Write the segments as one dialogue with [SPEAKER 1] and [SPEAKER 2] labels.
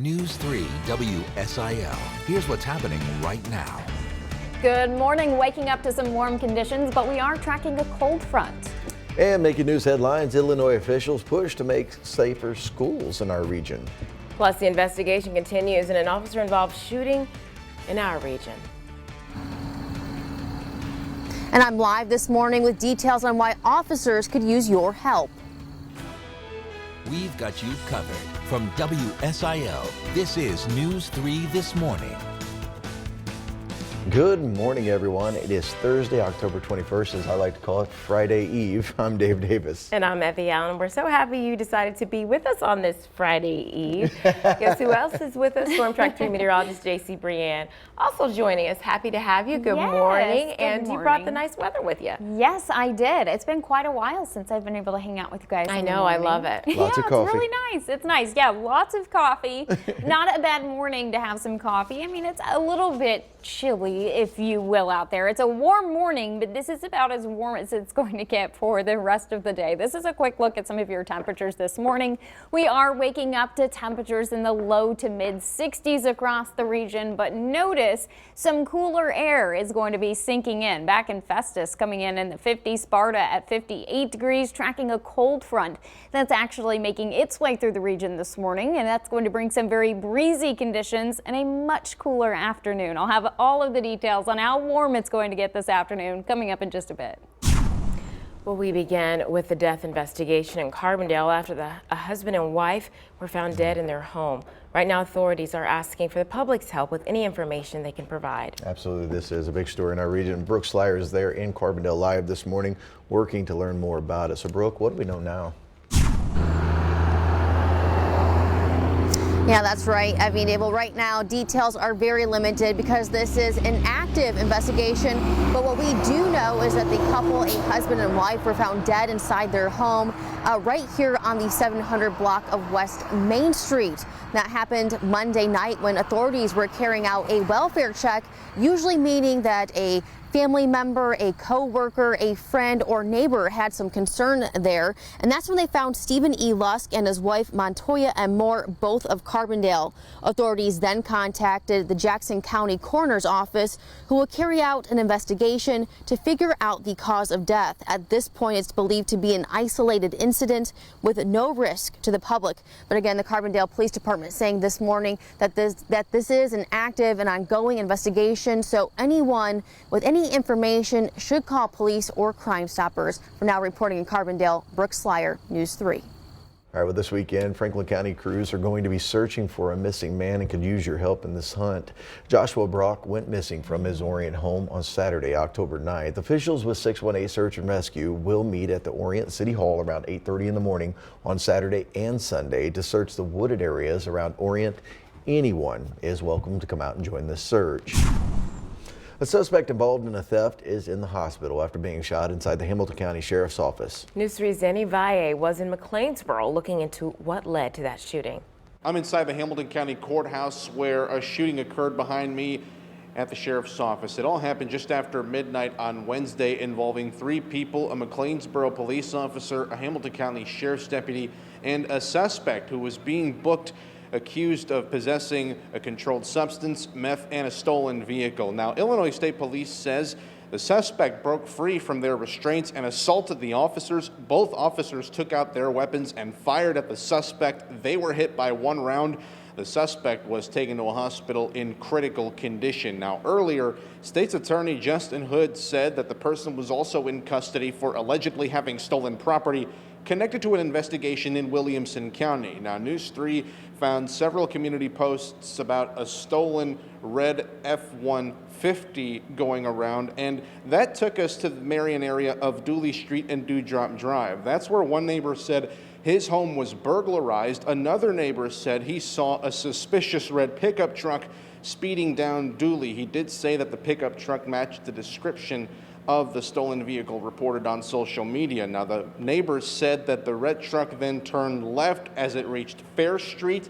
[SPEAKER 1] News 3 WSIL. Here's what's happening right now.
[SPEAKER 2] Good morning. Waking up to some warm conditions, but we are tracking a cold front.
[SPEAKER 3] And making news headlines, Illinois officials push to make safer schools in our region.
[SPEAKER 4] Plus, the investigation continues in an officer-involved shooting in our region.
[SPEAKER 5] And I'm live this morning with details on why officers could use your help.
[SPEAKER 1] We've got you covered. From WSIL, this is News 3 This Morning.
[SPEAKER 3] Good morning, everyone. It is Thursday, October 21st, as I like to call it, Friday Eve. I'm Dave Davis.
[SPEAKER 4] And I'm Effie Allen. We're so happy you decided to be with us on this Friday Eve. Guess who else is with us? Storm Track 3 meteorologist JC Brienne. Also joining us. Happy to have you. Good morning. And you brought the nice weather with you.
[SPEAKER 2] Yes, I did. It's been quite a while since I've been able to hang out with you guys.
[SPEAKER 4] I know. I love it.
[SPEAKER 3] Lots of coffee.
[SPEAKER 2] It's really nice. It's nice. Yeah, lots of coffee. Not a bad morning to have some coffee. I mean, it's a little bit chilly, if you will, out there. It's a warm morning, but this is about as warm as it's going to get for the rest of the day. This is a quick look at some of your temperatures this morning. We are waking up to temperatures in the low to mid 60s across the region, but notice some cooler air is going to be sinking in. Back in Festus coming in the 50s, Sparta at 58 degrees, tracking a cold front that's actually making its way through the region this morning, and that's going to bring some very breezy conditions and a much cooler afternoon. I'll have all of the details on how warm it's going to get this afternoon coming up in just a bit.
[SPEAKER 4] Well, we began with the death investigation in Carbondale after a husband and wife were found dead in their home. Right now, authorities are asking for the public's help with any information they can provide.
[SPEAKER 3] Absolutely. This is a big story in our region. Brooke Slyer is there in Carbondale live this morning working to learn more about it. So, Brooke, what do we know now?
[SPEAKER 5] Yeah, that's right, Evie and Abel. Right now, details are very limited because this is an active investigation. But what we do know is that the couple, a husband and wife, were found dead inside their home right here on the 700 block of West Main Street. That happened Monday night when authorities were carrying out a welfare check, usually meaning that a family member, a co-worker, a friend, or neighbor had some concern there. And that's when they found Stephen E. Lusk and his wife Montoya M. Moore, both of Carbondale. Authorities then contacted the Jackson County Coroner's Office, who will carry out an investigation to figure out the cause of death. At this point, it's believed to be an isolated incident with no risk to the public. But again, the Carbondale Police Department saying this morning that this is an active and ongoing investigation. So anyone with any information should call police or Crime Stoppers. For now, reporting in Carbondale, Brooke Slyer, News 3. All
[SPEAKER 3] right, well, this weekend, Franklin County crews are going to be searching for a missing man and could use your help in this hunt. Joshua Brock went missing from his Orient home on Saturday, October 9th. Officials with 618 Search and Rescue will meet at the Orient City Hall around 8:30 in the morning on Saturday and Sunday to search the wooded areas around Orient. Anyone is welcome to come out and join this search. A suspect involved in a theft is in the hospital after being shot inside the Hamilton County Sheriff's Office.
[SPEAKER 4] News 3's Zanny Valle was in McLeansboro looking into what led to that shooting.
[SPEAKER 6] I'm inside the Hamilton County Courthouse where a shooting occurred behind me at the Sheriff's Office. It all happened just after midnight on Wednesday, involving 3 people, a McLeansboro police officer, a Hamilton County Sheriff's deputy, and a suspect who was being booked accused of possessing a controlled substance, meth, and a stolen vehicle. Now, Illinois State Police says the suspect broke free from their restraints and assaulted the officers. Both officers took out their weapons and fired at the suspect. They were hit by 1 round. The suspect was taken to a hospital in critical condition. Now, earlier, State's Attorney Justin Hood said that the person was also in custody for allegedly having stolen property connected to an investigation in Williamson County. Now, News 3 found several community posts about a stolen red F-150 going around, and that took us to the Marion area of Dooley Street and Dewdrop Drive. That's where one neighbor said his home was burglarized. Another neighbor said he saw a suspicious red pickup truck speeding down Dooley. He did say that the pickup truck matched the description of the stolen vehicle reported on social media. Now, the neighbors said that the red truck then turned left as it reached Fair Street,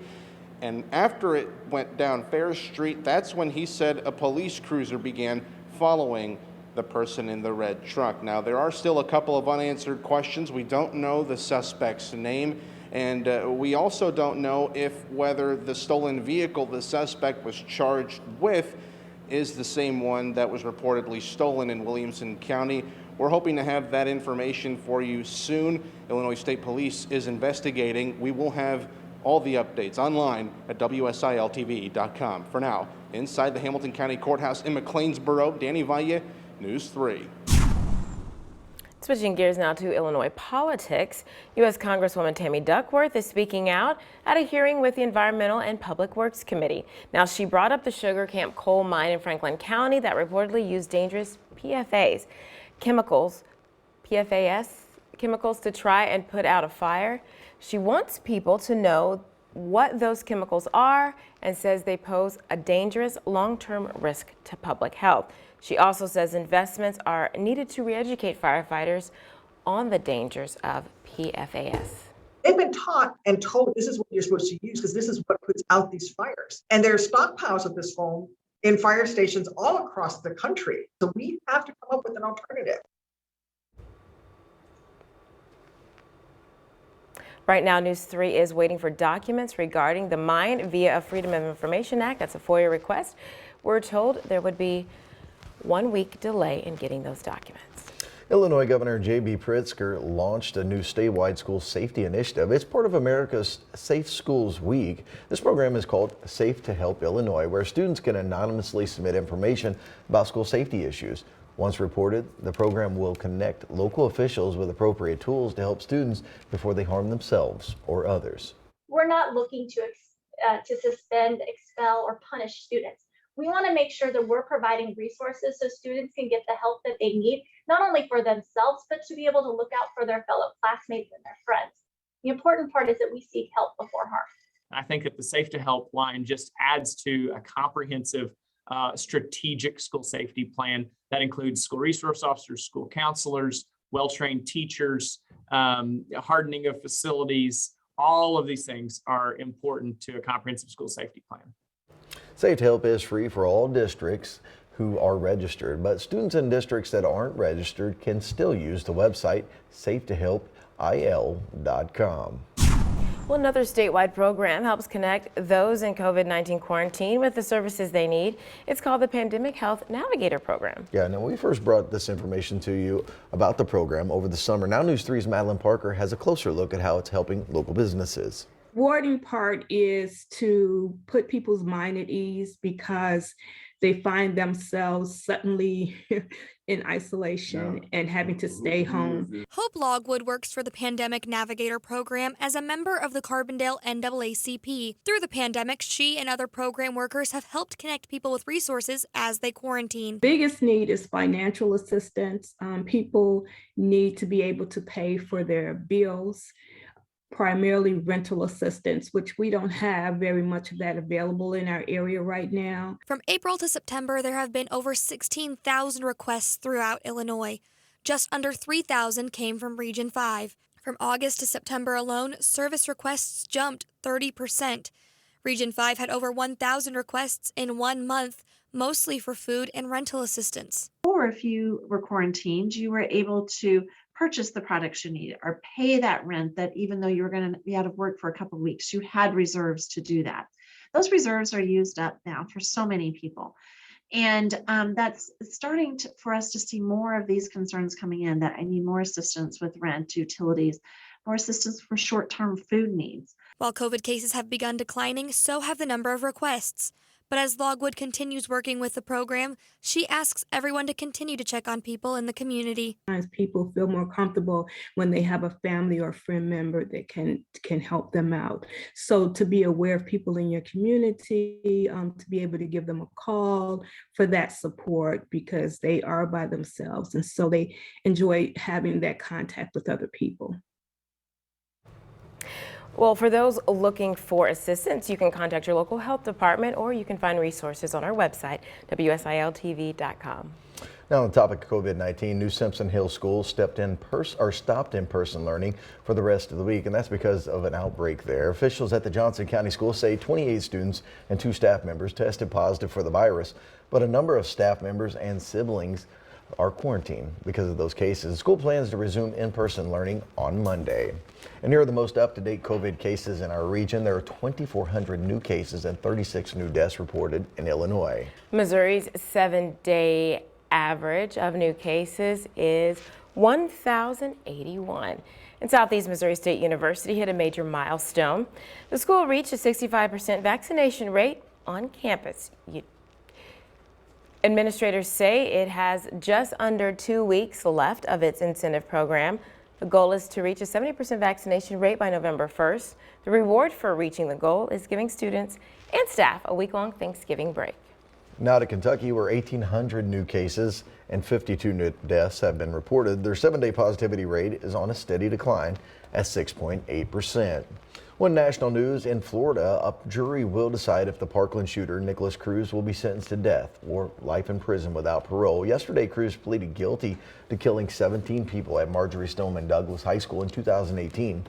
[SPEAKER 6] and after it went down Fair Street, that's when he said a police cruiser began following the person in the red truck. Now, there are still a couple of unanswered questions. We don't know the suspect's name, and we also don't know whether the stolen vehicle the suspect was charged with is the same one that was reportedly stolen in Williamson County. We're hoping to have that information for you soon. Illinois State Police is investigating. We will have all the updates online at WSILTV.com. For now, inside the Hamilton County Courthouse in McLeansboro, Danny Valle, News 3.
[SPEAKER 4] Switching gears now to Illinois politics, U.S. Congresswoman Tammy Duckworth is speaking out at a hearing with the Environmental and Public Works Committee. Now, she brought up the Sugar Camp coal mine in Franklin County that reportedly used dangerous PFAS chemicals to try and put out a fire. She wants people to know what those chemicals are and says they pose a dangerous long-term risk to public health. She also says investments are needed to re-educate firefighters on the dangers of PFAS.
[SPEAKER 7] They've been taught and told this is what you're supposed to use because this is what puts out these fires. And there's stockpiles of this foam in fire stations all across the country. So we have to come up with an alternative.
[SPEAKER 4] Right now, News 3 is waiting for documents regarding the mine via a Freedom of Information Act. That's a FOIA request. We're told there would be 1 week delay in getting those documents.
[SPEAKER 3] Illinois Governor J.B. Pritzker launched a new statewide school safety initiative. It's part of America's Safe Schools Week. This program is called Safe to Help Illinois, where students can anonymously submit information about school safety issues. Once reported, the program will connect local officials with appropriate tools to help students before they harm themselves or others.
[SPEAKER 8] We're not looking to suspend, expel, or punish students. We want to make sure that we're providing resources so students can get the help that they need, not only for themselves, but to be able to look out for their fellow classmates and their friends. The important part is that we seek help before harm.
[SPEAKER 9] I think that the Safe to Help line just adds to a comprehensive strategic school safety plan that includes school resource officers, school counselors, well-trained teachers, hardening of facilities. All of these things are important to a comprehensive school safety plan.
[SPEAKER 3] Safe to Help is free for all districts who are registered, but students in districts that aren't registered can still use the website safetohelpil.com.
[SPEAKER 4] Well, another statewide program helps connect those in COVID-19 quarantine with the services they need. It's called the Pandemic Health Navigator Program.
[SPEAKER 3] Yeah, now we first brought this information to you about the program over the summer. Now News 3's Madeline Parker has a closer look at how it's helping local businesses.
[SPEAKER 10] Rewarding part is to put people's mind at ease because they find themselves suddenly in isolation and having to stay home.
[SPEAKER 11] Hope Logwood works for the Pandemic Navigator program as a member of the Carbondale NAACP. Through the pandemic, she and other program workers have helped connect people with resources as they quarantine.
[SPEAKER 10] Biggest need is financial assistance. People need to be able to pay for their bills. Primarily rental assistance, which we don't have very much of that available in our area right now.
[SPEAKER 11] From April to September, there have been over 16,000 requests throughout Illinois. Just under 3,000 came from Region 5. From August to September alone, service requests jumped 30%. Region 5 had over 1,000 requests in 1 month, mostly for food and rental assistance.
[SPEAKER 12] Or if you were quarantined, you were able to purchase the products you needed or pay that rent that even though you were going to be out of work for a couple of weeks, you had reserves to do that. Those reserves are used up now for so many people. And that's starting for us to see more of these concerns coming in, that I need more assistance with rent, utilities, more assistance for short-term food needs.
[SPEAKER 11] While COVID cases have begun declining, so have the number of requests. But as Logwood continues working with the program, she asks everyone to continue to check on people in the community.
[SPEAKER 10] People feel more comfortable when they have a family or a friend member that can help them out. So to be aware of people in your community, to be able to give them a call for that support because they are by themselves. And so they enjoy having that contact with other people.
[SPEAKER 4] Well, for those looking for assistance, you can contact your local health department or you can find resources on our website, WSILTV.com.
[SPEAKER 3] Now on the topic of COVID-19, new Simpson Hill schools stopped in-person learning for the rest of the week, and that's because of an outbreak there. Officials at the Johnson County School say 28 students and 2 staff members tested positive for the virus, but a number of staff members and siblings are quarantined because of those cases. School plans to resume in-person learning on Monday. And here are the most up-to-date COVID cases in our region. There are 2,400 new cases and 36 new deaths reported in Illinois.
[SPEAKER 4] Missouri's 7-day average of new cases is 1,081. And Southeast Missouri State University hit a major milestone. The school reached a 65% vaccination rate on campus. Administrators say it has just under 2 weeks left of its incentive program. The goal is to reach a 70% vaccination rate by November 1st. The reward for reaching the goal is giving students and staff a week-long Thanksgiving break.
[SPEAKER 3] Now to Kentucky, where 1,800 new cases and 52 new deaths have been reported. Their 7-day positivity rate is on a steady decline at 6.8%. One national news, in Florida, a jury will decide if the Parkland shooter, Nicholas Cruz, will be sentenced to death or life in prison without parole. Yesterday, Cruz pleaded guilty to killing 17 people at Marjorie Stoneman Douglas High School in 2018.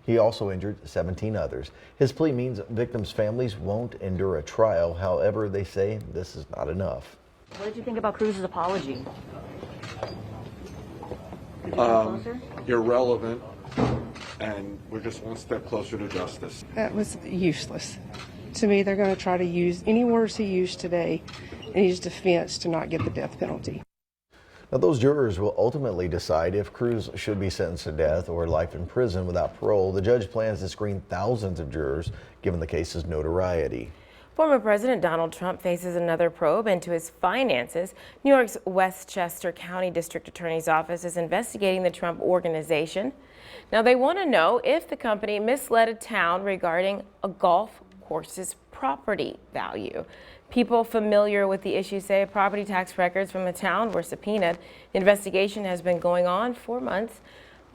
[SPEAKER 3] He also injured 17 others. His plea means victims' families won't endure a trial. However, they say this is not enough.
[SPEAKER 13] What did you think about Cruz's apology?
[SPEAKER 14] Irrelevant, and we're just one step closer to justice.
[SPEAKER 15] That was useless. To me, they're going to try to use any words he used today in his defense to not get the death penalty.
[SPEAKER 3] Now, those jurors will ultimately decide if Cruz should be sentenced to death or life in prison without parole. The judge plans to screen thousands of jurors, given the case's notoriety.
[SPEAKER 4] Former President Donald Trump faces another probe into his finances. New York's Westchester County District Attorney's Office is investigating the Trump Organization. Now, they want to know if the company misled a town regarding a golf course's property value. People familiar with the issue say property tax records from the town were subpoenaed. The investigation has been going on for months,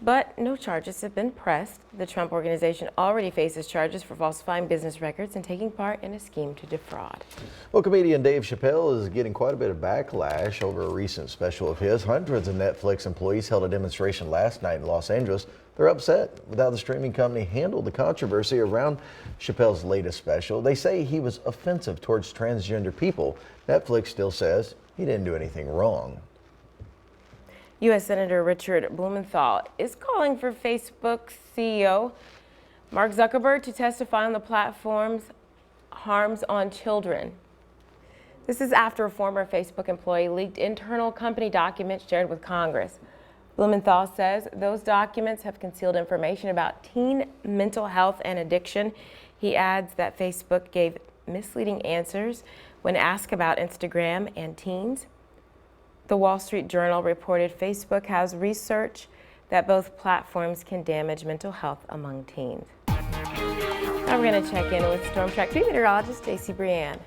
[SPEAKER 4] but no charges have been pressed. The Trump Organization already faces charges for falsifying business records and taking part in a scheme to defraud.
[SPEAKER 3] Well, comedian Dave Chappelle is getting quite a bit of backlash over a recent special of his. Hundreds of Netflix employees held a demonstration last night in Los Angeles. They're upset with how the streaming company handled the controversy around Chappelle's latest special. They say he was offensive towards transgender people. Netflix still says he didn't do anything wrong.
[SPEAKER 4] U.S. Senator Richard Blumenthal is calling for Facebook CEO Mark Zuckerberg to testify on the platform's harms on children. This is after a former Facebook employee leaked internal company documents shared with Congress. Blumenthal says those documents have concealed information about teen mental health and addiction. He adds that Facebook gave misleading answers when asked about Instagram and teens. The Wall Street Journal reported Facebook has research that both platforms can damage mental health among teens. Now we're going to check in with Storm Track 3 meteorologist JC Brienne.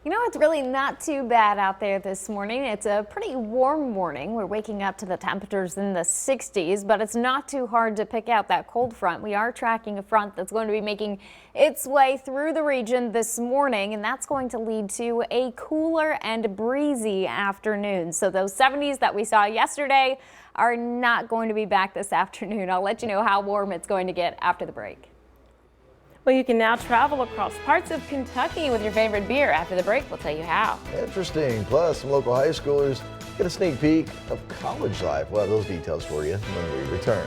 [SPEAKER 2] You know, it's really not too bad out there this morning. It's a pretty warm morning. We're waking up to the temperatures in the 60s, but it's not too hard to pick out that cold front. We are tracking a front that's going to be making its way through the region this morning, and that's going to lead to a cooler and breezy afternoon. So those 70s that we saw yesterday are not going to be back this afternoon. I'll let you know how warm it's going to get after the break.
[SPEAKER 4] Well, you can now travel across parts of Kentucky with your favorite beer. After the break, we'll tell you how.
[SPEAKER 3] Interesting. Plus, some local high schoolers get a sneak peek of college life. We'll have those details for you when we return.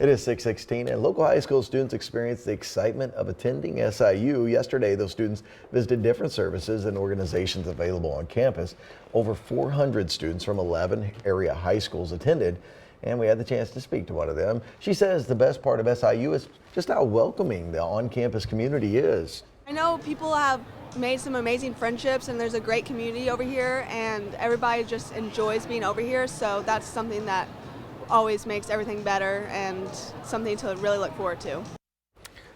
[SPEAKER 3] It is 6:16, and local high school students experienced the excitement of attending SIU. Yesterday, those students visited different services and organizations available on campus. Over 400 students from 11 area high schools attended, and we had the chance to speak to one of them. She says the best part of SIU is just how welcoming the on-campus community is.
[SPEAKER 16] I know people have made some amazing friendships, and there's a great community over here, and everybody just enjoys being over here, so that's something that always makes everything better and something to really look forward to.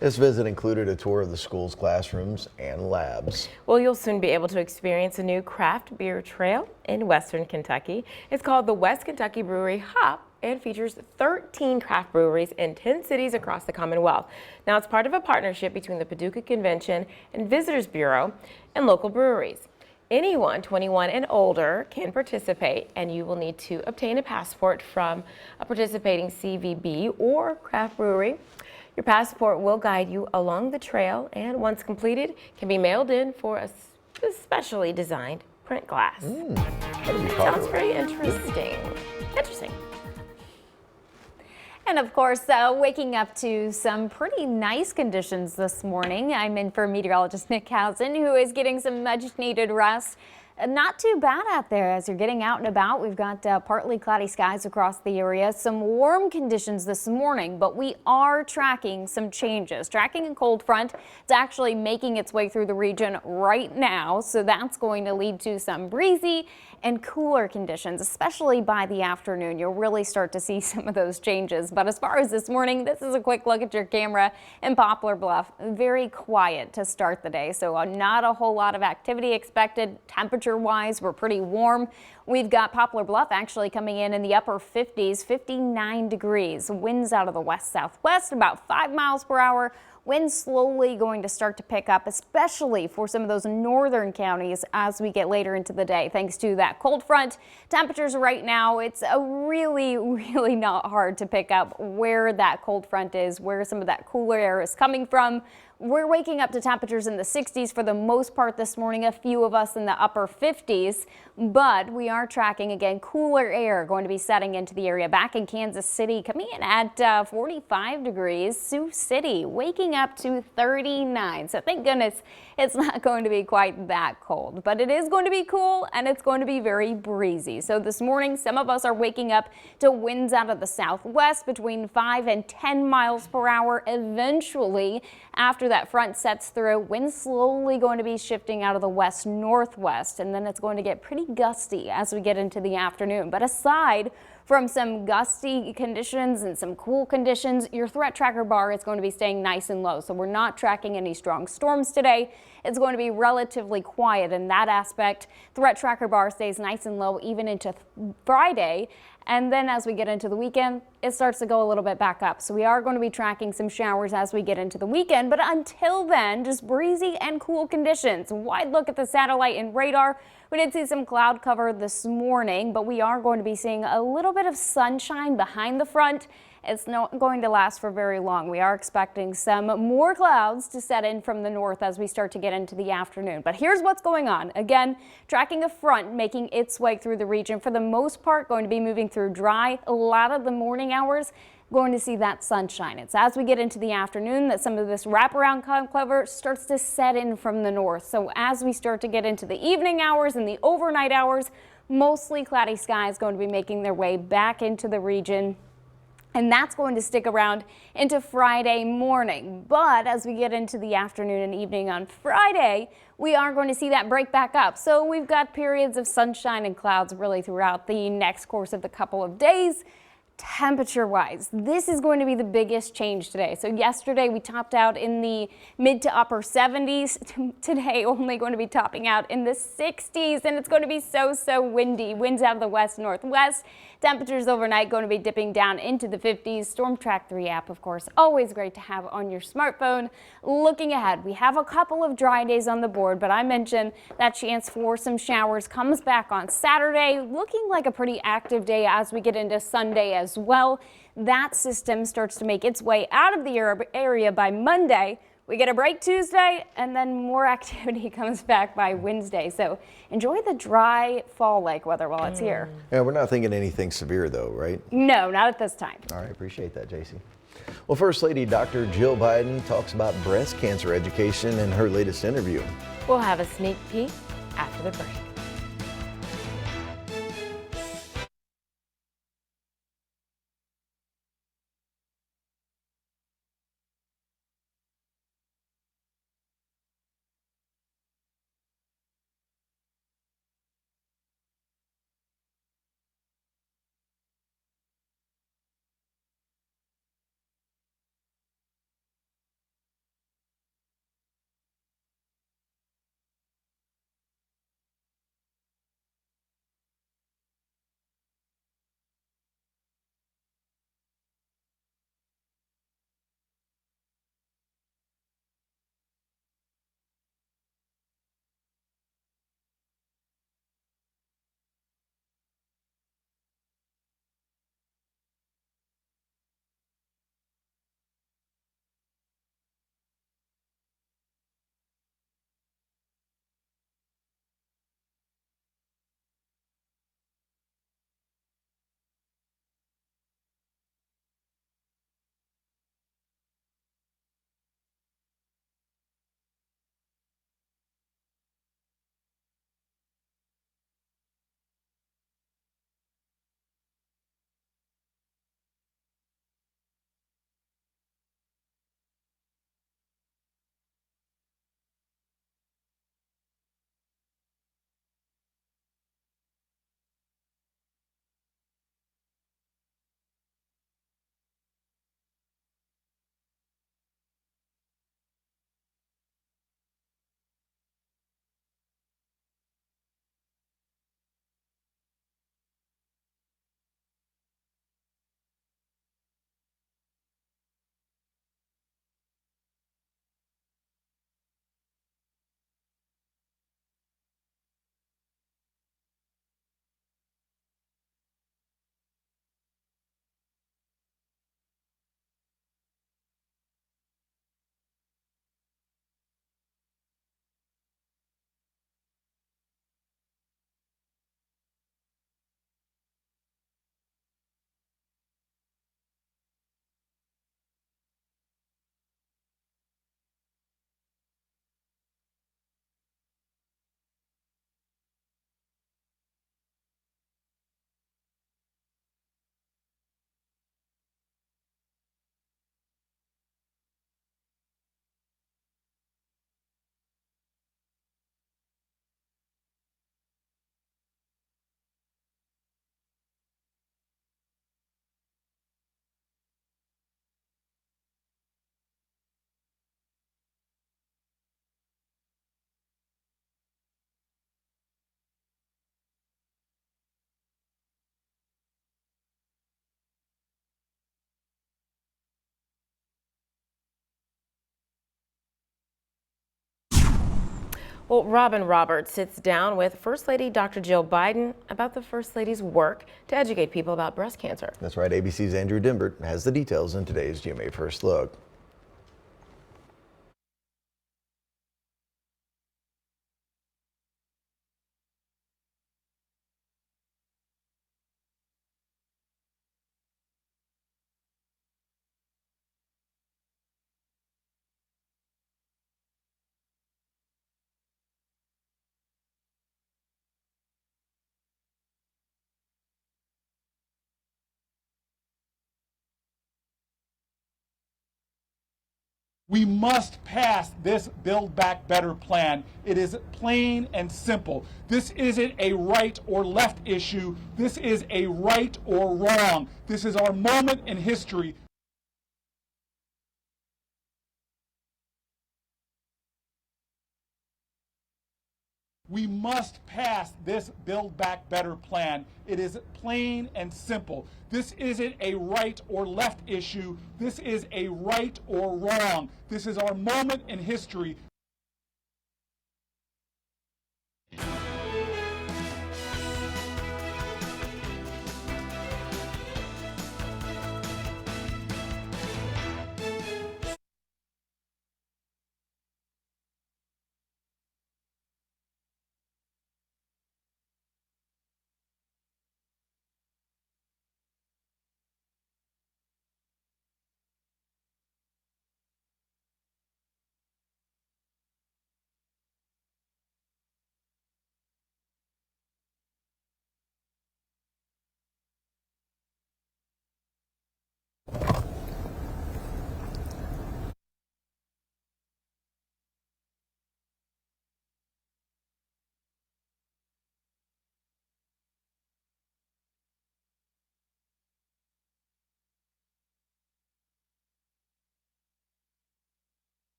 [SPEAKER 3] This visit included a tour of the school's classrooms and labs.
[SPEAKER 4] Well, you'll soon be able to experience a new craft beer trail in Western Kentucky. It's called the West Kentucky Brewery Hop and features 13 craft breweries in 10 cities across the Commonwealth. Now, it's part of a partnership between the Paducah Convention and Visitors Bureau and local breweries. Anyone 21 and older can participate, and you will need to obtain a passport from a participating CVB or craft brewery. Your passport will guide you along the trail, and once completed, can be mailed in for a specially designed print glass. Sounds very interesting.
[SPEAKER 2] And of course, waking up to some pretty nice conditions this morning. I'm in for meteorologist Nick Housen, who is getting some much needed rest. Not too bad out there as you're getting out and about. We've got partly cloudy skies across the area, some warm conditions this morning, but we are tracking some changes. Tracking a cold front. It's actually making its way through the region right now, so that's going to lead to some breezy and cooler conditions, especially by the afternoon. You'll really start to see some of those changes. But as far as this morning, this is a quick look at your camera in Poplar Bluff. Very quiet to start the day, so not a whole lot of activity expected. Temperature-wise, we're pretty warm. We've got Poplar Bluff actually coming in the upper 50s, 59 degrees. Winds out of the west-southwest, about 5 miles per hour. Winds slowly going to start to pick up, especially for some of those northern counties as we get later into the day. Thanks to that cold front, temperatures right now, it's really not hard to pick up where that cold front is, where some of that cooler air is coming from. We're waking up to temperatures in the 60s for the most part this morning, a few of us in the upper 50s, but we are tracking again cooler air going to be setting into the area. Back in Kansas City, coming in at 45 degrees. Sioux City waking up to 39. So thank goodness it's not going to be quite that cold, but it is going to be cool and it's going to be very breezy. So this morning, some of us are waking up to winds out of the southwest between 5 and 10 miles per hour. Eventually, after that front sets through, winds slowly going to be shifting out of the west-northwest, and then it's going to get pretty gusty as we get into the afternoon. But aside from some gusty conditions and some cool conditions, your threat tracker bar is going to be staying nice and low. So we're not tracking any strong storms today. It's going to be relatively quiet in that aspect. Threat tracker bar stays nice and low even into Friday. And then as we get into the weekend, it starts to go a little bit back up. So we are going to be tracking some showers as we get into the weekend. But until then, just breezy and cool conditions. Wide look at the satellite and radar. We did see some cloud cover this morning, but we are going to be seeing a little bit of sunshine behind the front. It's not going to last for very long. We are expecting some more clouds to set in from the north as we start to get into the afternoon. But here's what's going on. Again, tracking a front making its way through the region. For the most part, going to be moving through dry. A lot of the morning hours, going to see that sunshine. It's as we get into the afternoon that some of this wraparound cloud cover starts to set in from the north. So as we start to get into the evening hours and the overnight hours, mostly cloudy skies going to be making their way back into the region. And that's going to stick around into Friday morning. But as we get into the afternoon and evening on Friday, we are going to see that break back up. So we've got periods of sunshine and clouds really throughout the next course of the couple of days. Temperature-wise, this is going to be the biggest change today. So yesterday we topped out in the mid to upper 70s. Today only going to be topping out in the 60s, and it's going to be so windy. Winds out of the west-northwest. Temperatures overnight going to be dipping down into the 50s. Storm Track 3 app, of course, always great to have on your smartphone. Looking ahead, we have a couple of dry days on the board, but I mentioned that chance for some showers comes back on Saturday. Looking like a pretty active day as we get into Sunday as well. That system starts to make its way out of the area by Monday. We get a break Tuesday, and then more activity comes back by Wednesday. So enjoy the dry fall-like weather while it's here.
[SPEAKER 3] Yeah, we're not thinking anything severe though, right?
[SPEAKER 2] No, not at this time.
[SPEAKER 3] All right, appreciate that, JC. Well, First Lady Dr. Jill Biden talks about breast cancer education in her latest interview.
[SPEAKER 4] We'll have a sneak peek after the break. Well, Robin Roberts sits down with First Lady Dr. Jill Biden about the First Lady's work to educate people about breast cancer.
[SPEAKER 3] That's right, ABC's Andrew Dimbert has the details in today's GMA First Look.
[SPEAKER 17] We must pass this Build Back Better plan. It is plain and simple. This isn't a right or left issue. This is a right or wrong. This is our moment in history. We must pass this Build Back Better plan. It is plain and simple. This isn't a right or left issue. This is a right or wrong. This is our moment in history.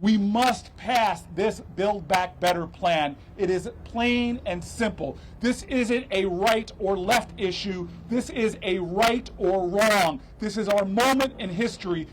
[SPEAKER 17] We must pass this Build Back Better plan. It is plain and simple. This isn't a right or left issue. This is a right or wrong. This is our moment in history.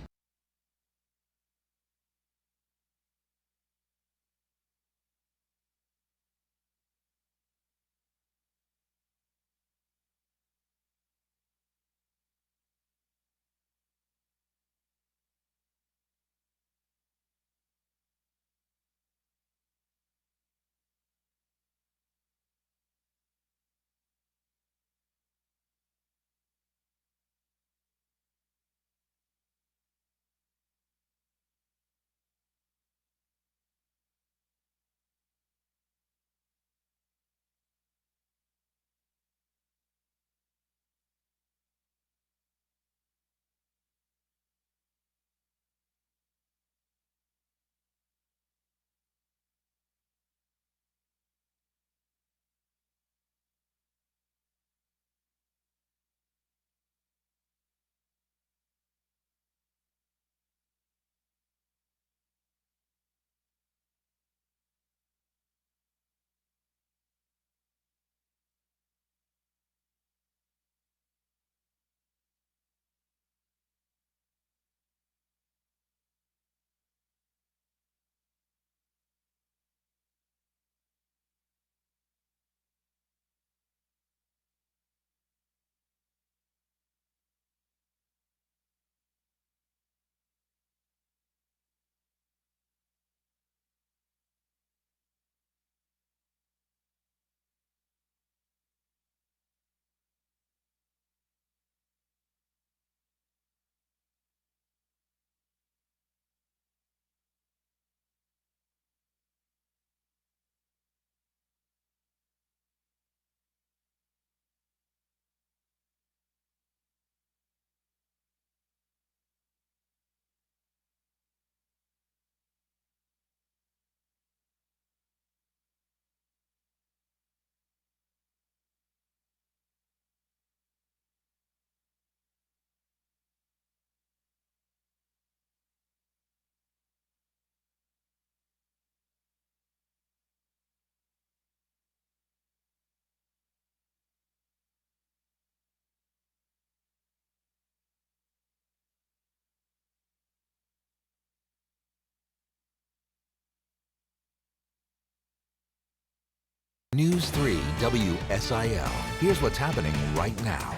[SPEAKER 1] News 3 WSIL. Here's what's happening right now.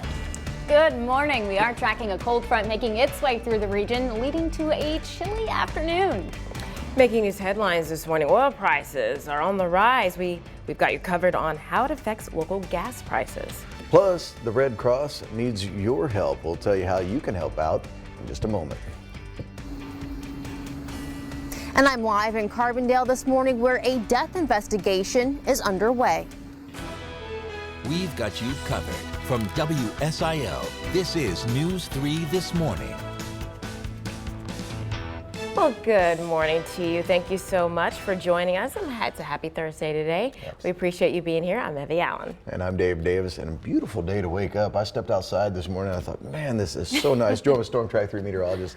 [SPEAKER 2] Good morning. We are tracking a cold front making its way through the region, leading to a chilly afternoon.
[SPEAKER 4] Making news headlines this morning, oil prices are on the rise. We've got you covered on how it affects local gas prices.
[SPEAKER 3] Plus, the Red Cross needs your help. We'll tell you how you can help out in just a moment.
[SPEAKER 5] And I'm live in Carbondale this morning where a death investigation is underway.
[SPEAKER 1] We've got you covered. From WSIL, this is News 3 This Morning.
[SPEAKER 4] Well, good morning to you. Thank you so much for joining us. And it's a happy Thursday today. We appreciate you being here. I'm Evie Allen.
[SPEAKER 3] And I'm Dave Davis, and a beautiful day to wake up. I stepped outside this morning and I thought, man, this is so nice. Drove a Storm Track 3 meteorologist,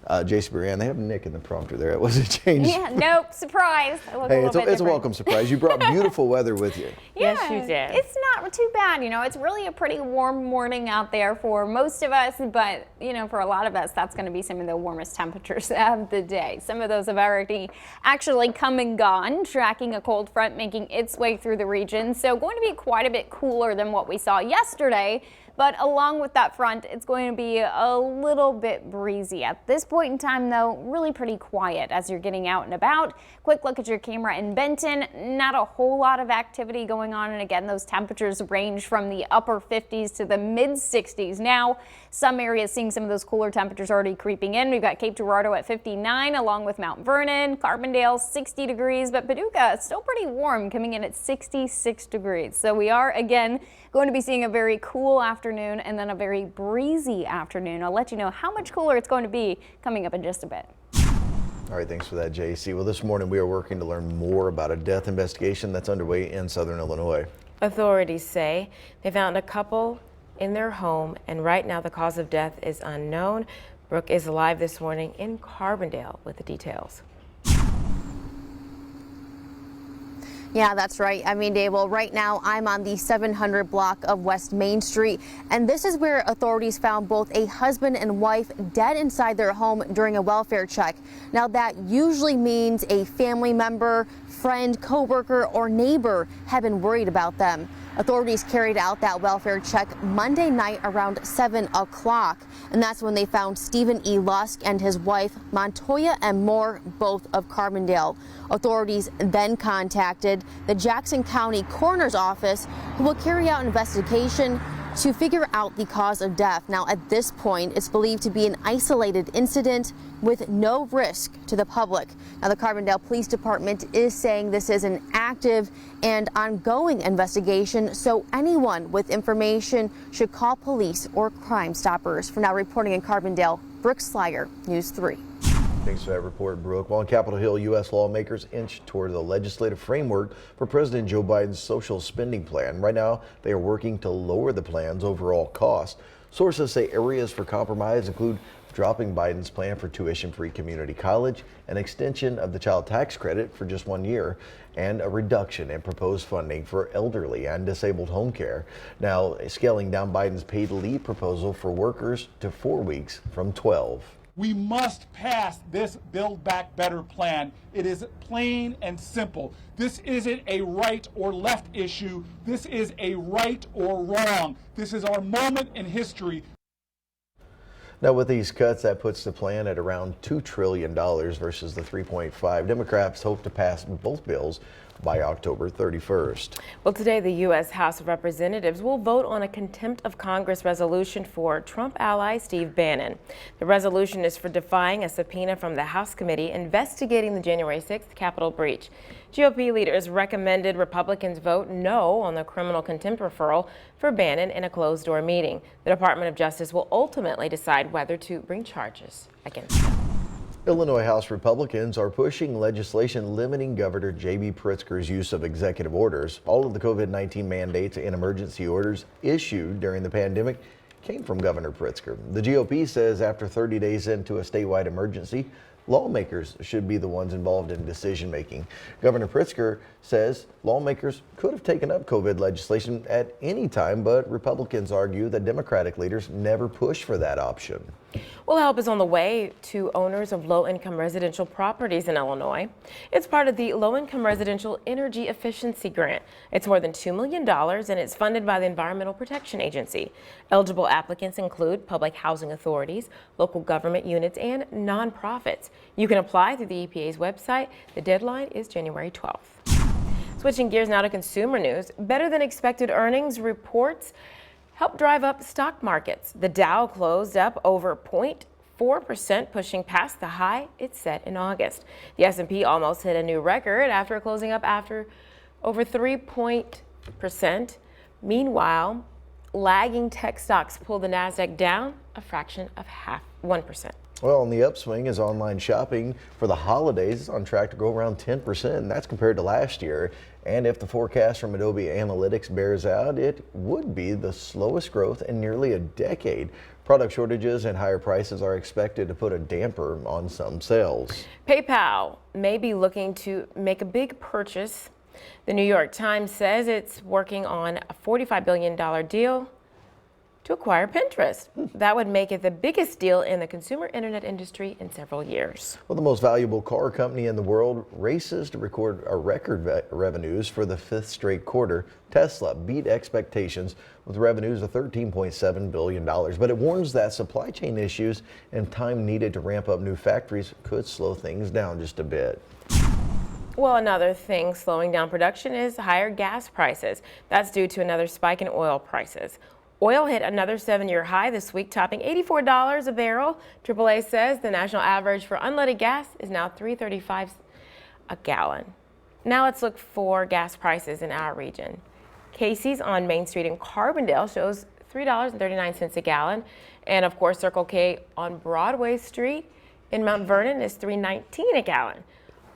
[SPEAKER 3] JC Brianne. They have Nick in the prompter there. It was a change.
[SPEAKER 2] Yeah, nope, surprise.
[SPEAKER 3] Hey, it's a welcome surprise. You brought beautiful weather with you.
[SPEAKER 2] Yeah,
[SPEAKER 4] yes, you did.
[SPEAKER 2] It's not too bad. You know, it's really a pretty warm morning out there for most of us, but, you know, for a lot of us, that's going to be some of the warmest temperatures of the day. Some of those have already actually come and gone, tracking a cold front making its way through the region. So going to be quite a bit cooler than what we saw yesterday. But along with that front, it's going to be a little bit breezy. At this point in time, though, really pretty quiet as you're getting out and about. Quick look at your camera in Benton. Not a whole lot of activity going on. And again, those temperatures range from the upper 50s to the mid 60s. Now, some areas seeing some of those cooler temperatures already creeping in. We've got Cape Girardeau at 59, along with Mount Vernon, Carbondale 60 degrees, but Paducah still pretty warm, coming in at 66 degrees. So we are, again, going to be seeing a very cool afternoon and then a very breezy afternoon. I'll let you know how much cooler it's going to be coming up in just a bit.
[SPEAKER 3] All right, thanks for that, JC. Well, this morning we are working to learn more about a death investigation that's underway in southern Illinois.
[SPEAKER 4] Authorities say they found a couple in their home, and right now the cause of death is unknown. Brooke is live this morning in Carbondale with the details.
[SPEAKER 5] Yeah, that's right. I mean, Dave, well, right now I'm on the 700 block of West Main Street, and this is where authorities found both a husband and wife dead inside their home during a welfare check. Now, that usually means a family member, friend, coworker, or neighbor have been worried about them. Authorities carried out that welfare check Monday night around 7 o'clock, and that's when they found Stephen E. Lusk and his wife, Montoya M. Moore, both of Carbondale. Authorities then contacted the Jackson County Coroner's Office, who will carry out an investigation to figure out the cause of death. Now, at this point, it's believed to be an isolated incident with no risk to the public. Now, the Carbondale Police Department is saying this is an active and ongoing investigation, so anyone with information should call police or Crime Stoppers. For now, reporting in Carbondale, Brooke Slyer, News 3.
[SPEAKER 3] Thanks for that report, Brooke. While on Capitol Hill, U.S. lawmakers inch toward the legislative framework for President Joe Biden's social spending plan. Right now, they are working to lower the plan's overall cost. Sources say areas for compromise include dropping Biden's plan for tuition-free community college, an extension of the child tax credit for just 1 year, and a reduction in proposed funding for elderly and disabled home care. Now, scaling down Biden's paid leave proposal for workers to 4 weeks from 12.
[SPEAKER 17] We must pass this Build Back Better plan. It is plain and simple. This isn't a right or left issue. This is a right or wrong. This is our moment in history.
[SPEAKER 3] Now, with these cuts, that puts the plan at around $2 trillion versus the $3.5. Democrats hope to pass both bills by October 31st.
[SPEAKER 4] Well, today the U.S. House of Representatives will vote on a contempt of Congress resolution for Trump ally Steve Bannon. The resolution is for defying a subpoena from the House committee investigating the January 6th Capitol breach. GOP leaders recommended Republicans vote no on the criminal contempt referral for Bannon in a closed-door meeting. The Department of Justice will ultimately decide whether to bring charges against him.
[SPEAKER 3] Illinois House Republicans are pushing legislation limiting Governor J.B. Pritzker's use of executive orders. All of the COVID-19 mandates and emergency orders issued during the pandemic came from Governor Pritzker. The GOP says after 30 days into a statewide emergency, lawmakers should be the ones involved in decision making. Governor Pritzker says lawmakers could have taken up COVID legislation at any time, but Republicans argue that Democratic leaders never pushed for that option.
[SPEAKER 4] Well, help is on the way to owners of low-income residential properties in Illinois. It's part of the Low-Income Residential Energy Efficiency Grant. It's more than $2 million, and it's funded by the Environmental Protection Agency. Eligible applicants include public housing authorities, local government units, and nonprofits. You can apply through the EPA's website. The deadline is January 12th. Switching gears now to consumer news. Better than expected earnings reports help drive up stock markets. The Dow closed up over 0.4%, pushing past the high it set in August. The S&P almost hit a new record after closing up after over 3%. Meanwhile, lagging tech stocks pulled the Nasdaq down a fraction of 1%.
[SPEAKER 3] Well, on the upswing is online shopping for the holidays is on track to go around 10%, and that's compared to last year. And if the forecast from Adobe Analytics bears out, it would be the slowest growth in nearly a decade. Product shortages and higher prices are expected to put a damper on some sales.
[SPEAKER 4] PayPal may be looking to make a big purchase. The New York Times says it's working on a $45 billion deal to acquire Pinterest. That would make it the biggest deal in the consumer internet industry in several years.
[SPEAKER 3] Well, the most valuable car company in the world races to record a record revenues for the 5th straight quarter. Tesla beat expectations with revenues of $13.7 billion, but it warns that supply chain issues and time needed to ramp up new factories could slow things down just a bit.
[SPEAKER 4] Well, another thing slowing down production is higher gas prices. That's due to another spike in oil prices. Oil hit another 7-year high this week, topping $84 a barrel. AAA says the national average for unleaded gas is now $3.35 a gallon. Now let's look for gas prices in our region. Casey's on Main Street in Carbondale shows $3.39 a gallon. And of course, Circle K on Broadway Street in Mount Vernon is $3.19 a gallon.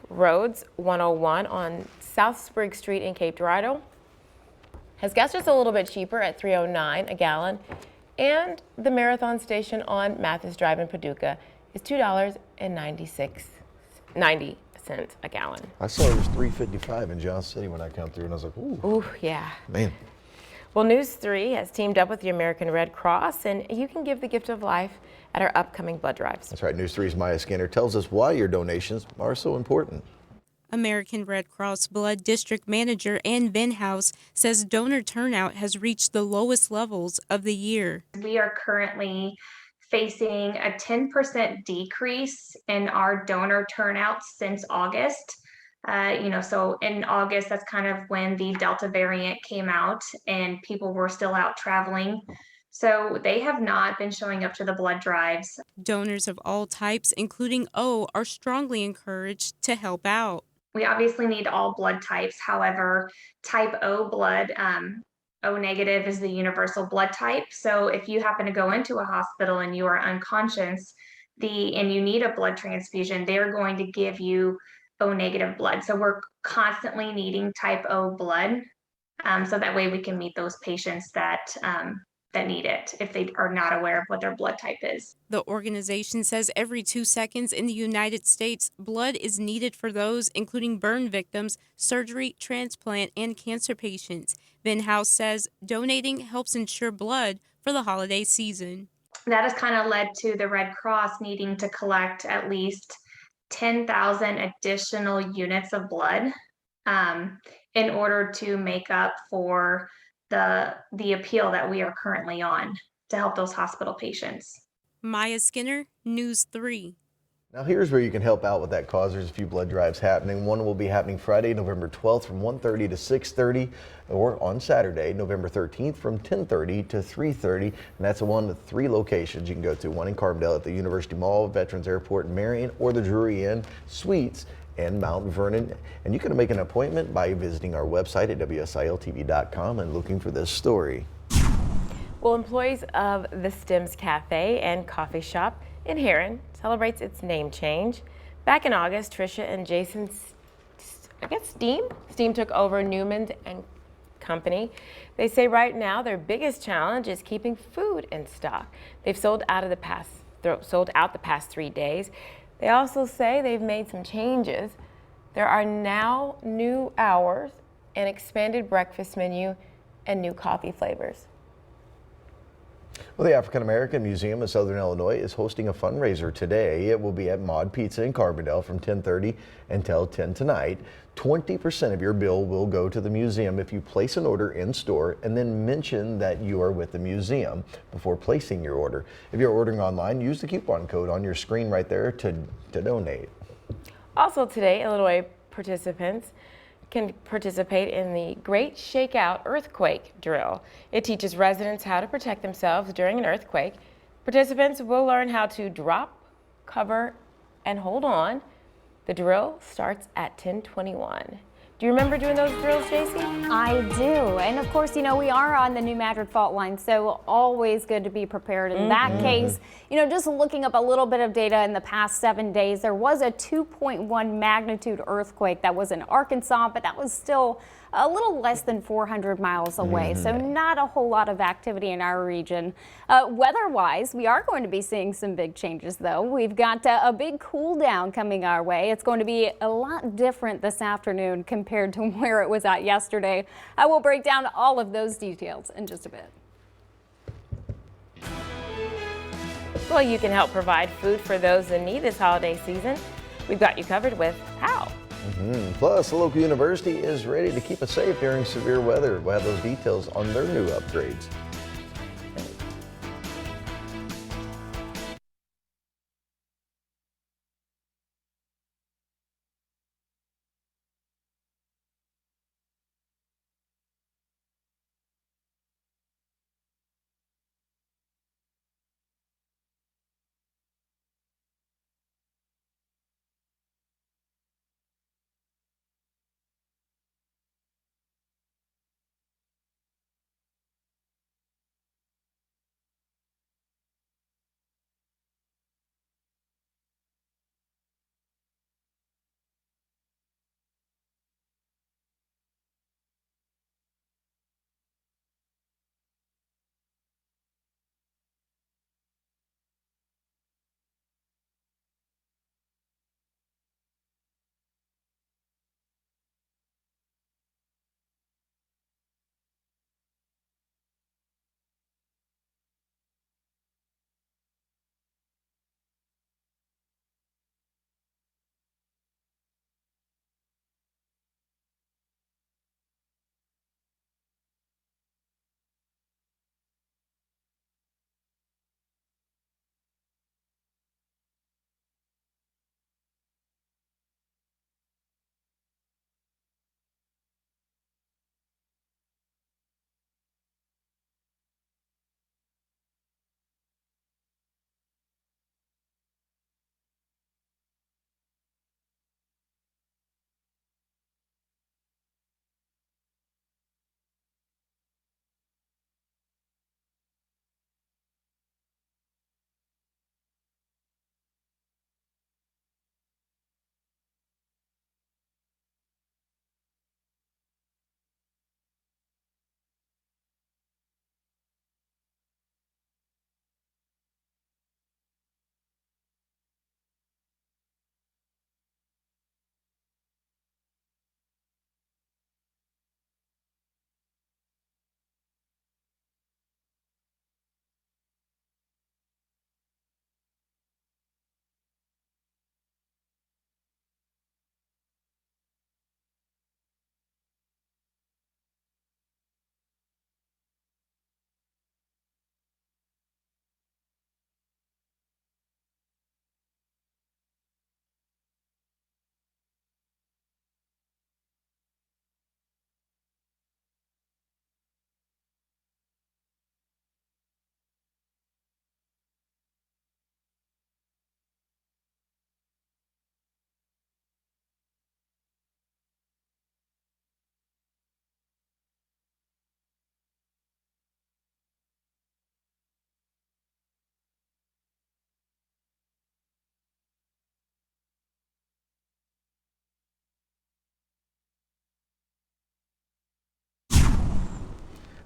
[SPEAKER 4] Rhodes 101 on South Sprague Street in Cape Girardeau has gas just a little bit cheaper at $3.09 a gallon, and the Marathon Station on Mathis Drive in Paducah is $2.90. cents a gallon.
[SPEAKER 3] I saw it was $3.55 in Johnson City when I come through, and I was like, ooh.
[SPEAKER 4] Ooh, yeah.
[SPEAKER 3] Man.
[SPEAKER 4] Well, News 3 has teamed up with the American Red Cross, and you can give the gift of life at our upcoming blood drives.
[SPEAKER 3] That's right. News 3's Maya Skinner tells us why your donations are so important.
[SPEAKER 18] American Red Cross Blood District Manager Ann Venhouse says donor turnout has reached the lowest levels of the year.
[SPEAKER 19] We are currently facing a 10% decrease in our donor turnout since August. So in August, that's kind of when the Delta variant came out and people were still out traveling. So they have not been showing up to the blood drives.
[SPEAKER 18] Donors of all types, including O, are strongly encouraged to help out.
[SPEAKER 19] We obviously need all blood types. However, type O blood, O negative is the universal blood type. So if you happen to go into a hospital and you are unconscious, and you need a blood transfusion, they're going to give you O negative blood. So we're constantly needing type O blood. So that way we can meet those patients that need it if they are not aware of what their blood type is.
[SPEAKER 18] The organization says every 2 seconds in the United States, blood is needed for those, including burn victims, surgery, transplant, and cancer patients. Venhouse says donating helps ensure blood for the holiday season.
[SPEAKER 19] That has kind of led to the Red Cross needing to collect at least 10,000 additional units of blood in order to make up for the appeal that we are currently on to help those hospital patients.
[SPEAKER 18] Maya Skinner, News 3.
[SPEAKER 3] Now here's where you can help out with that cause. There's a few blood drives happening. One will be happening Friday, November 12th from 1:30 to 6:30, or on Saturday, November 13th from 10:30 to 3:30. And that's one of 3 locations you can go to. One in Carbondale at the University Mall, Veterans Airport in Marion, or the Drury Inn Suites in Mount Vernon. And you can make an appointment by visiting our website at WSILTV.com and looking for this story.
[SPEAKER 4] Well, employees of the Stems Cafe and Coffee Shop in Heron celebrates its name change. Back in August, Tricia and Jason, Steam took over Newman and Company. They say right now their biggest challenge is keeping food in stock. They've sold out the past 3 days. They also say they've made some changes. There are now new hours, an expanded breakfast menu, and new coffee flavors.
[SPEAKER 3] Well, the African American Museum of Southern Illinois is hosting a fundraiser today. It will be at Mod Pizza in Carbondale from 10:30 until 10 tonight. 20% of your bill will go to the museum if you place an order in store and then mention that you are with the museum before placing your order. If you're ordering online, use the coupon code on your screen right there to donate.
[SPEAKER 4] Also today, Illinois participants can participate in the Great ShakeOut earthquake drill. It teaches residents how to protect themselves during an earthquake. Participants will learn how to drop, cover, and hold on. The drill starts at 10:21. Do you remember doing those drills, JC?
[SPEAKER 2] I do. And of course, we are on the New Madrid fault line, so always good to be prepared in that case. Just looking up a little bit of data in the past 7 days, there was a 2.1 magnitude earthquake that was in Arkansas, but that was still a little less than 400 miles away. So not a whole lot of activity in our region. Weather-wise, we are going to be seeing some big changes, though. We've got a big cool down coming our way. It's going to be a lot different this afternoon compared to where it was at yesterday. I will break down all of those details in just a bit.
[SPEAKER 4] Well, you can help provide food for those in need this holiday season. We've got you covered with how.
[SPEAKER 3] Plus, the local university is ready to keep us safe during severe weather. We'll have those details on their new upgrades.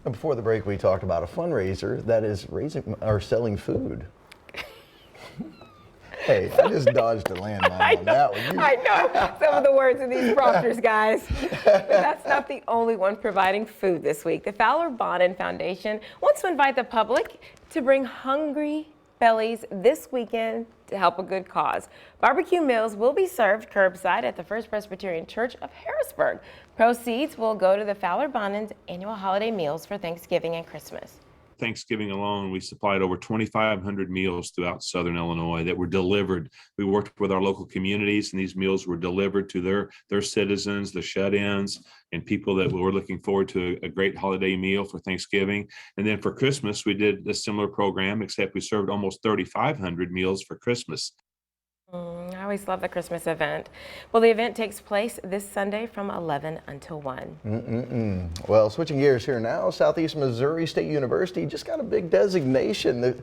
[SPEAKER 3] And before the break, we talked about a fundraiser that is raising or selling food. Hey, I just dodged a landmine on that one.
[SPEAKER 4] I know some of the words in these prompters, guys. But that's not the only one providing food this week. The Fowler Bonin Foundation wants to invite the public to bring hungry bellies this weekend to help a good cause. Barbecue meals will be served curbside at the First Presbyterian Church of Harrisburg. Proceeds will go to the Fowler Bonin's annual holiday meals for Thanksgiving and Christmas.
[SPEAKER 20] Thanksgiving alone, we supplied over 2,500 meals throughout Southern Illinois that were delivered. We worked with our local communities, and these meals were delivered to their citizens, the shut-ins, and people that were looking forward to a great holiday meal for Thanksgiving. And then for Christmas, we did a similar program, except we served almost 3,500 meals for Christmas.
[SPEAKER 4] I always love the Christmas event. Well, the event takes place this Sunday from 11 until 1.
[SPEAKER 3] Well, switching gears here now, Southeast Missouri State University just got a big designation.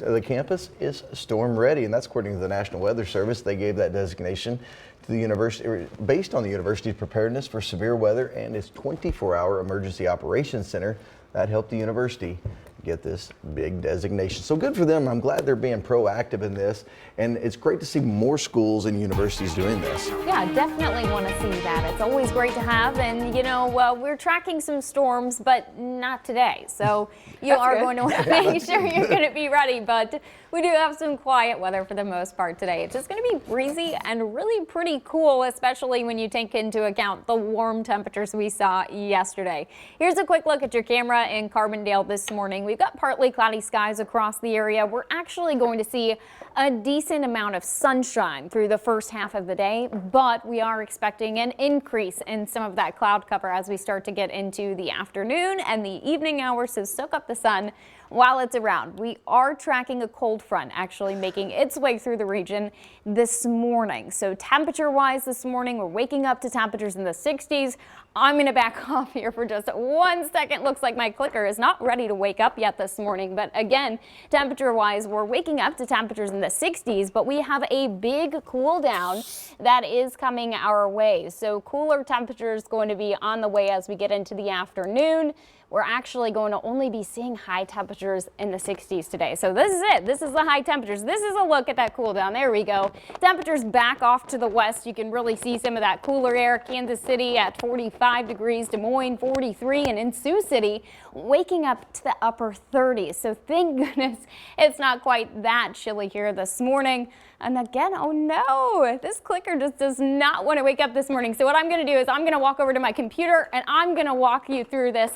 [SPEAKER 3] The campus is storm ready, and that's according to the National Weather Service. They gave that designation to the university based on the university's preparedness for severe weather and its 24-hour emergency operations center that helped the university get this big designation. So good for them. I'm glad they're being proactive in this, and it's great to see more schools and universities doing this.
[SPEAKER 2] Yeah, definitely want to see that. It's always great to have, and you know, we're tracking some storms, but not today. So you are going to want to make sure you're going to be ready, but we do have some quiet weather for the most part today. It's just going to be breezy and really pretty cool, especially when you take into account the warm temperatures we saw yesterday. Here's a quick look at your camera in Carbondale this morning. We've got partly cloudy skies across the area. We're actually going to see a decent amount of sunshine through the first half of the day, but we are expecting an increase in some of that cloud cover as we start to get into the afternoon and the evening hours, so soak up the sun while it's around. We are tracking a cold front actually making its way through the region this morning. So temperature-wise this morning, we're waking up to temperatures in the 60s. I'm going to back off here for just 1 second. Looks like my clicker is not ready to wake up yet this morning. But again, temperature-wise, we're waking up to temperatures in the 60s, but we have a big cool down that is coming our way. So cooler temperatures going to be on the way as we get into the afternoon. We're actually going to only be seeing high temperatures in the 60s today. So this is it. This is the high temperatures. This is a look at that cool down. There we go. Temperatures back off to the west. You can really see some of that cooler air. Kansas City at 45 degrees, Des Moines 43, and in Sioux City waking up to the upper 30s. So thank goodness it's not quite that chilly here this morning. And again, oh no, this clicker just does not want to wake up this morning. So what I'm going to do is I'm going to walk over to my computer and I'm going to walk you through this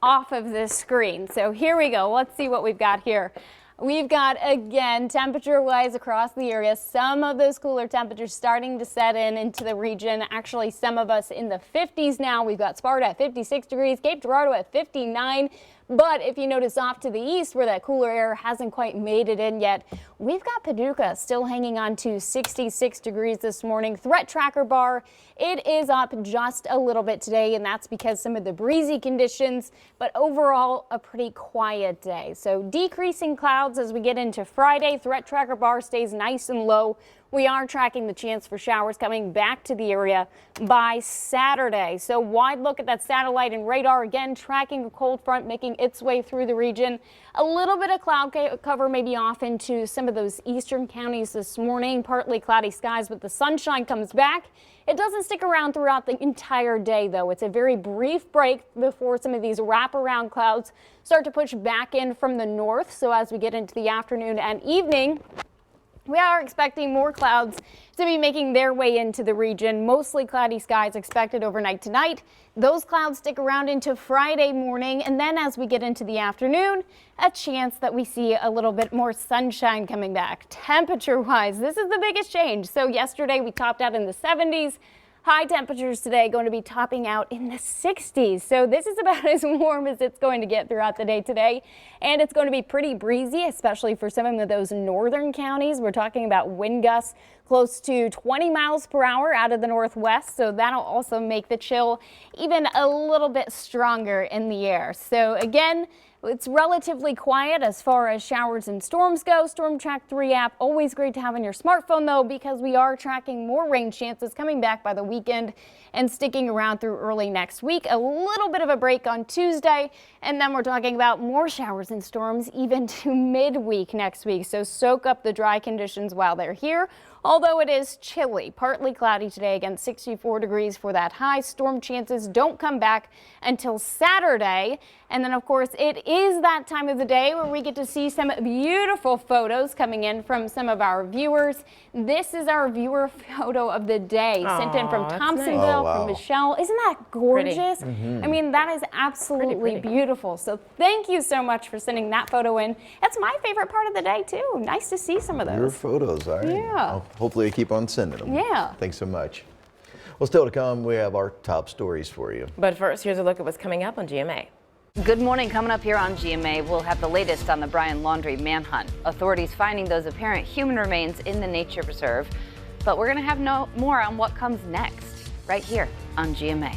[SPEAKER 2] off of this screen. So here we go. Let's see what we've got here. We've got, again, temperature-wise across the area, some of those cooler temperatures starting to set in into the region. Actually, some of us in the 50s now. We've got Sparta at 56 degrees, Cape Girardeau at 59. But if you notice off to the east where that cooler air hasn't quite made it in yet, we've got Paducah still hanging on to 66 degrees this morning. Threat tracker bar, it is up just a little bit today, and that's because some of the breezy conditions, but overall a pretty quiet day. So decreasing clouds as we get into Friday. Threat tracker bar stays nice and low. We are tracking the chance for showers coming back to the area by Saturday. So wide look at that satellite and radar again, tracking a cold front making its way through the region. A little bit of cloud cover maybe off into some of those eastern counties this morning. Partly cloudy skies, but the sunshine comes back. It doesn't stick around throughout the entire day, though. It's a very brief break before some of these wraparound clouds start to push back in from the north. So as we get into the afternoon and evening, we are expecting more clouds to be making their way into the region. Mostly cloudy skies expected overnight tonight. Those clouds stick around into Friday morning, and then as we get into the afternoon, a chance that we see a little bit more sunshine coming back. Temperature-wise, this is the biggest change. So yesterday we topped out in the 70s. High temperatures today going to be topping out in the 60s. So this is about as warm as it's going to get throughout the day today. And it's going to be pretty breezy, especially for some of those northern counties. We're talking about wind gusts close to 20 miles per hour out of the northwest. So that'll also make the chill even a little bit stronger in the air. So again, it's relatively quiet as far as showers and storms go. Storm Track 3 app, always great to have on your smartphone though, because we are tracking more rain chances coming back by the weekend and sticking around through early next week. A little bit of a break on Tuesday, and then we're talking about more showers and storms even to midweek next week. So soak up the dry conditions while they're here. Although it is chilly, partly cloudy today, again 64 degrees for that high. Storm chances don't come back until Saturday. And then, of course, it is that time of the day where we get to see some beautiful photos coming in from some of our viewers. This is our viewer photo of the day, sent in from Thompsonville,
[SPEAKER 3] nice. Oh, wow.
[SPEAKER 2] from Michelle. Isn't that gorgeous? I mean, that is absolutely beautiful. So thank you so much for sending that photo in. That's my favorite part of the day, too. Nice to see some of those.
[SPEAKER 3] Your photos, all right.
[SPEAKER 2] Yeah.
[SPEAKER 3] Well, hopefully you keep on sending them.
[SPEAKER 2] Yeah.
[SPEAKER 3] Thanks so much. Well, still to come, we have our top stories for you.
[SPEAKER 4] But first, here's a look at what's coming up on GMA.
[SPEAKER 21] Good morning. Coming up here on GMA, we'll have the latest on the Bryan Laundrie manhunt. Authorities finding those apparent human remains in the nature reserve. But we're going to have more on what comes next, right here on GMA.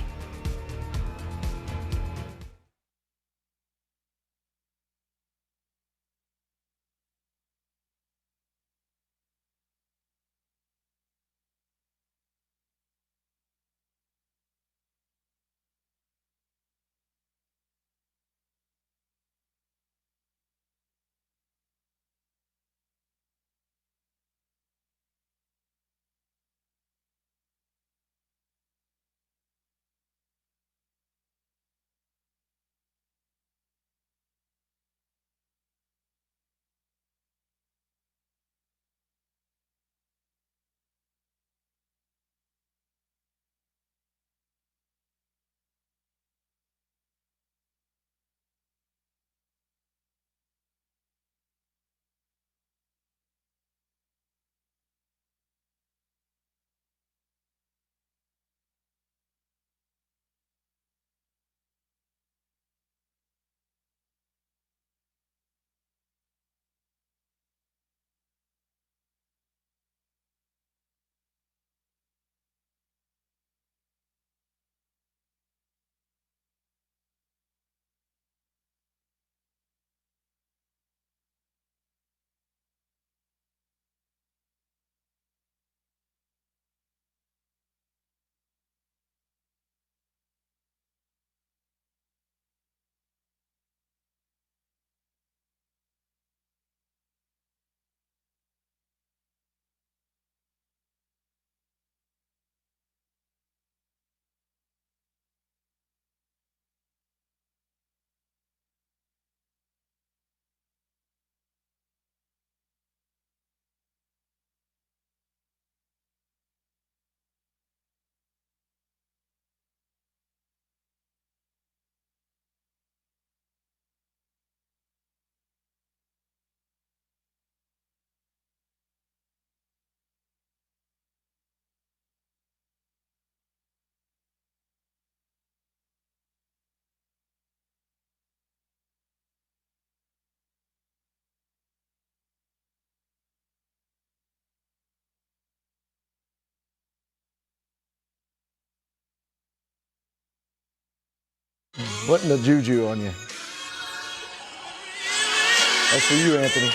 [SPEAKER 3] Putting the juju on you. That's for you, Anthony.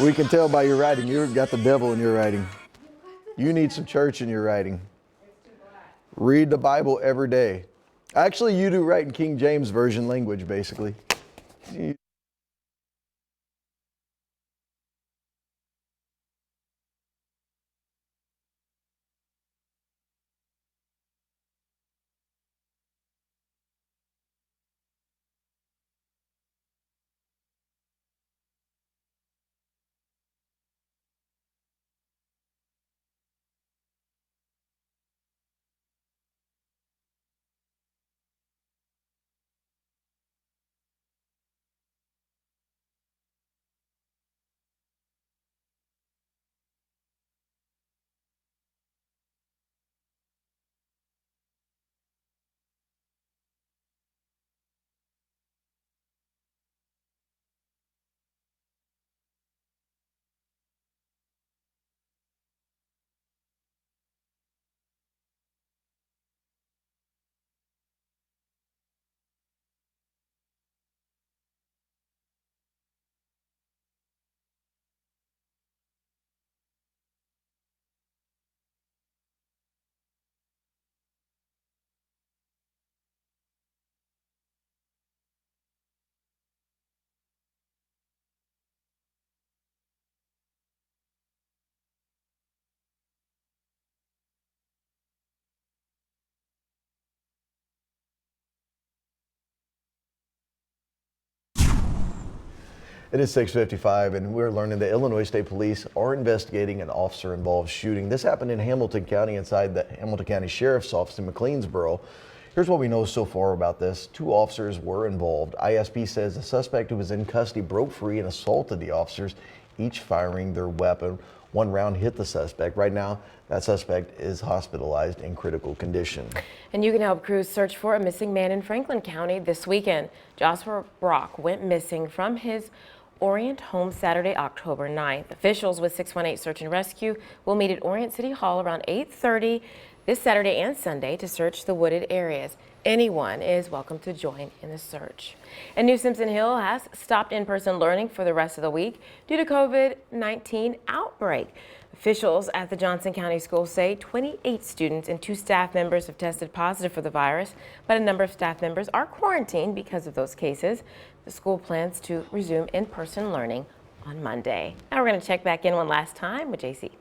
[SPEAKER 3] We can tell by your writing. You've got the devil in your writing. You need some church in your writing. Read the Bible every day. Actually, you do write in King James Version language, basically. It is 6:55, and we're learning that Illinois State Police are investigating an officer-involved shooting. This happened in Hamilton County inside the Hamilton County Sheriff's Office in McLeansboro. Here's what we know so far about this. 2 officers were involved. ISP says the suspect who was in custody broke free and assaulted the officers, each firing their weapon. 1 round hit the suspect. Right now, that suspect is hospitalized in critical condition.
[SPEAKER 4] And you can help crews search for a missing man in Franklin County this weekend. Joshua Brock went missing from his Orient home Saturday, October 9th. Officials with 618 Search and Rescue will meet at Orient City Hall around 8:30 this Saturday and Sunday to search the wooded areas. Anyone is welcome to join in the search. And New Simpson Hill has stopped in-person learning for the rest of the week due to COVID-19 outbreak. Officials at the Johnson County School say 28 students and 2 staff members have tested positive for the virus, but a number of staff members are quarantined because of those cases. The school plans to resume in-person learning on Monday. Now we're going to check back in one last time with JC.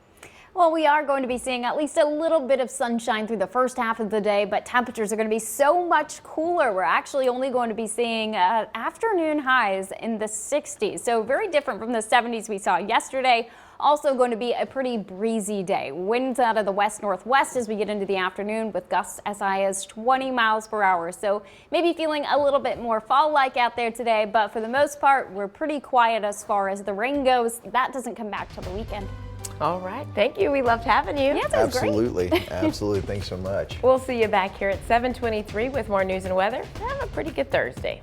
[SPEAKER 2] Well, we are going to be seeing at least a little bit of sunshine through the first half of the day, but temperatures are going to be so much cooler. We're actually only going to be seeing afternoon highs in the 60s, so very different from the 70s we saw yesterday. Also going to be a pretty breezy day. Winds out of the west-northwest as we get into the afternoon with gusts as high as 20 miles per hour. So maybe feeling a little bit more fall-like out there today, but for the most part, we're pretty quiet as far as the rain goes. That doesn't come back till the weekend.
[SPEAKER 4] All right. Thank you. We loved having you.
[SPEAKER 2] Yes, it was
[SPEAKER 3] Absolutely.
[SPEAKER 2] great.
[SPEAKER 3] Absolutely. Thanks so much.
[SPEAKER 4] We'll see you back here at 7:23 with more news and weather. Have a pretty good Thursday.